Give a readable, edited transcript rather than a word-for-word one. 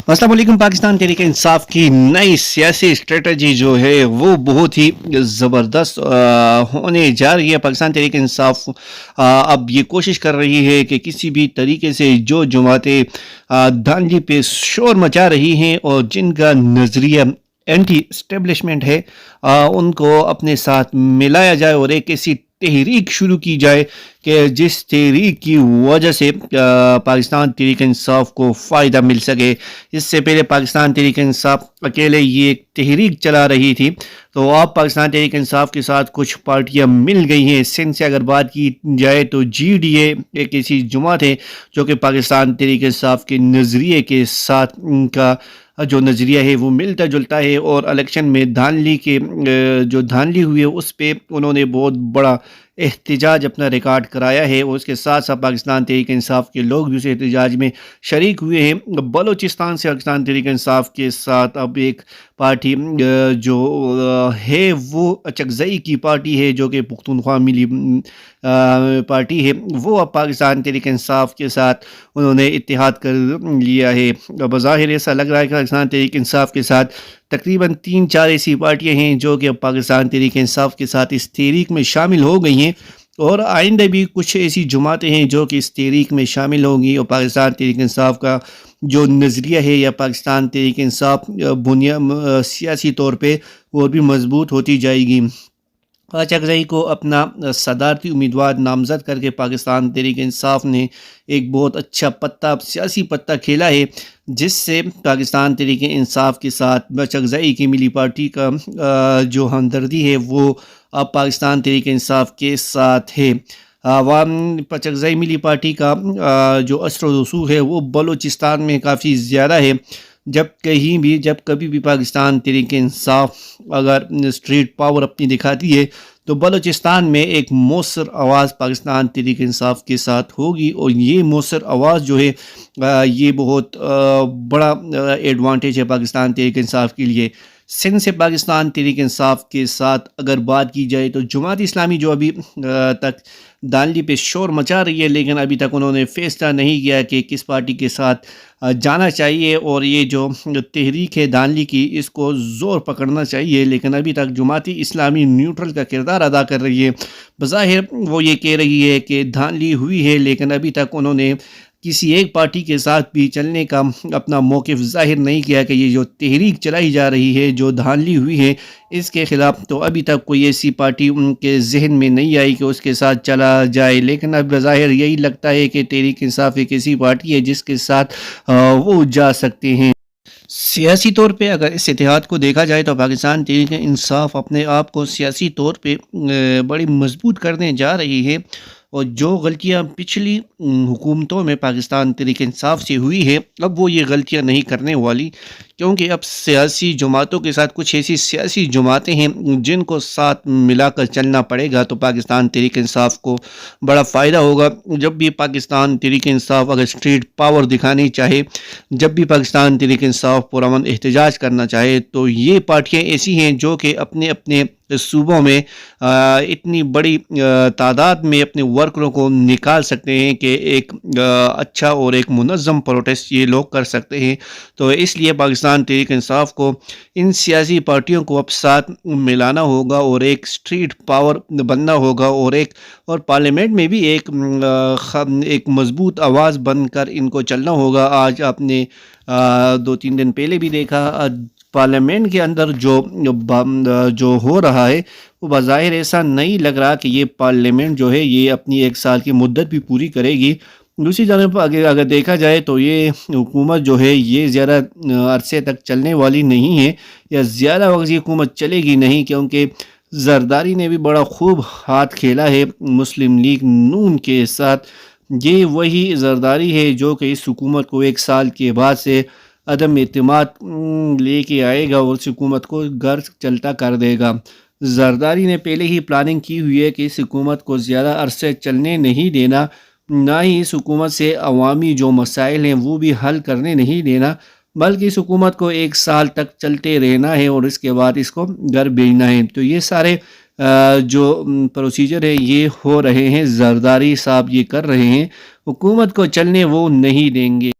अस्सलाम वालेकुम। पाकिस्तान तहरीक इंसाफ की नई सियासी स्ट्रेटजी जो है वो बहुत ही ज़बरदस्त होने जा रही है। पाकिस्तान तहरीक इंसाफ अब ये कोशिश कर रही है कि किसी भी तरीके से जो जमातें धांधली पे शोर मचा रही हैं और जिनका नज़रिया एंटी इस्टेब्लिशमेंट है, उनको अपने साथ मिलाया जाए और एक ऐसी तहरीक शुरू की जाए कि जिस तहरीक की वजह से पाकिस्तान तहरीक इंसाफ को फ़ायदा मिल सके। इससे पहले पाकिस्तान तहरीक इंसाफ अकेले ये एक तहरीक चला रही थी, तो अब पाकिस्तान तहरीक इंसाफ के साथ कुछ पार्टियां मिल गई हैं। सिंध से अगर बात की जाए तो GDA एक ऐसी जमात है जो कि पाकिस्तान तहरीक इंसाफ के नज़रिए के साथ उनका जो नज़रिया है वो मिलता जुलता है, और इलेक्शन में धांधली के जो धांधली हुई है उस पर उन्होंने बहुत बड़ा एहतजाज अपना रिकॉर्ड कराया है। और उसके साथ साथ पाकिस्तान तहरीक इंसाफ के लोग भी उस एहतजाज में शरीक हुए हैं। बलूचिस्तान से पाकिस्तान तहरीक इंसाफ के साथ अब एक पार्टी जो है वो अचकज़ई की पार्टी है, जो कि पुख्तूनख्वा मिली पार्टी है, वो अब पाकिस्तान तहरीक इंसाफ के साथ उन्होंने इत्तेहाद कर लिया है। बज़ाहिर ऐसा लग रहा है कि पाकिस्तान तहरीक इंसाफ के साथ तकरीबन 3-4 ऐसी पार्टियां हैं जो कि पाकिस्तान तहरीक इंसाफ के साथ इस तहरीक में शामिल हो गई हैं, और आइंदा भी कुछ ऐसी जमातें हैं जो कि इस तहरीक में शामिल होंगी और पाकिस्तान तहरीक इंसाफ का जो नज़रिया है या पाकिस्तान तहरीक इंसाफ सियासी तौर पे और भी मजबूत होती जाएगी। अचकज़ई को अपना सदारती उम्मीदवार नामज़द करके पाकिस्तान तहरीक इंसाफ ने एक बहुत अच्छा पत्ता सियासी पत्ता खेला है, जिससे पाकिस्तान तहरीक इंसाफ के साथ अचकज़ई की मिली पार्टी का जो हमदर्दी है वो अब पाकिस्तान तहरीक इंसाफ के साथ है। अवाम अचकज़ई मिली पार्टी का जो असर व रसूख है वो बलूचिस्तान में काफ़ी ज़्यादा है। जब कभी भी पाकिस्तान तहरीक इंसाफ अगर स्ट्रीट पावर अपनी दिखाती है तो बलूचिस्तान में एक मौसर आवाज़ पाकिस्तान तहरीक इंसाफ के साथ होगी, और ये मौसर आवाज़ जो है ये बहुत बड़ा एडवांटेज है पाकिस्तान तहरीक इंसाफ के लिए। सिंध से पाकिस्तान तहरीक इंसाफ के साथ अगर बात की जाए तो जमात इस्लामी जो अभी तक धांधली पे शोर मचा रही है, लेकिन अभी तक उन्होंने फैसला नहीं किया कि किस पार्टी के साथ जाना चाहिए, और ये जो तहरीक है धांधली की इसको ज़ोर पकड़ना चाहिए। लेकिन अभी तक जमात इस्लामी न्यूट्रल का किरदार अदा कर रही है। बज़ाहिर वो ये कह रही है कि धांधली हुई है, लेकिन अभी तक उन्होंने किसी एक पार्टी के साथ भी चलने का अपना मौक़िफ़ ज़ाहिर नहीं किया कि ये जो तहरीक चलाई जा रही है, जो धांधली हुई है, इसके ख़िलाफ़ तो अभी तक कोई ऐसी पार्टी उनके जहन में नहीं आई कि उसके साथ चला जाए। लेकिन अब ज़ाहिर यही लगता है कि तहरीक इंसाफ एक ऐसी पार्टी है जिसके साथ वो जा सकते हैं। सियासी तौर पे अगर इस इतिहाद को देखा जाए तो पाकिस्तान तहरीक इंसाफ अपने आप को सियासी तौर पे बड़ी मजबूत करने जा रही है, और जो गलतियां पिछली हुकूमतों में पाकिस्तान तहरीक इंसाफ से हुई है अब वो ये गलतियां नहीं करने वाली, क्योंकि अब सियासी जमातों के साथ कुछ ऐसी सियासी जमातें हैं जिनको साथ मिलाकर चलना पड़ेगा। तो पाकिस्तान तहरीक इंसाफ को बड़ा फ़ायदा होगा। जब भी पाकिस्तान तहरीक इंसाफ अगर स्ट्रीट पावर दिखानी चाहे, जब भी पाकिस्तान तहरीक इंसाफ पुरअमन एहतजाज करना चाहे, तो ये पार्टियाँ ऐसी हैं जो कि अपने अपने सूबों में इतनी बड़ी तादाद में अपने वर्करों को निकाल सकते हैं कि एक अच्छा और एक मुनज़्ज़म प्रोटेस्ट ये लोग कर सकते हैं। तो इसलिए पाकिस्तान तहरीक इंसाफ को इन सियासी पार्टियों को अब साथ मिलाना होगा और एक स्ट्रीट पावर बनना होगा, और पार्लियामेंट में भी एक मजबूत आवाज़ बनकर इनको चलना होगा। आज आपने 2-3 दिन पहले भी देखा पार्लियामेंट के अंदर जो हो रहा है वो बज़ाहिर ऐसा नहीं लग रहा कि ये पार्लियामेंट जो है ये अपनी 1 साल की मुद्दत भी पूरी करेगी। दूसरी जानब अगर देखा जाए तो ये हुकूमत जो है ये ज़्यादा अरसे तक चलने वाली नहीं है, या ज़्यादा वक्त ये हुकूमत चलेगी नहीं, क्योंकि जरदारी ने भी बड़ा खूब हाथ खेला है मुस्लिम लीग नून के साथ। ये वही जरदारी है जो कि इस हुकूमत को 1 साल के बाद से अदम एतमाद लेके आएगा और इस हुकूमत को घर चलता कर देगा। जरदारी ने पहले ही प्लानिंग की हुई है कि इस हुकूमत को ज़्यादा अरसे चलने नहीं देना, ना ही इस हुकूमत से अवामी जो मसाइल हैं वो भी हल करने नहीं देना, बल्कि इस हुकूमत को 1 साल तक चलते रहना है और इसके बाद इसको घर भेजना है। तो ये सारे जो प्रोसीजर है ये हो रहे हैं, जरदारी साहब ये कर रहे हैं, हुकूमत को चलने वो नहीं देंगे।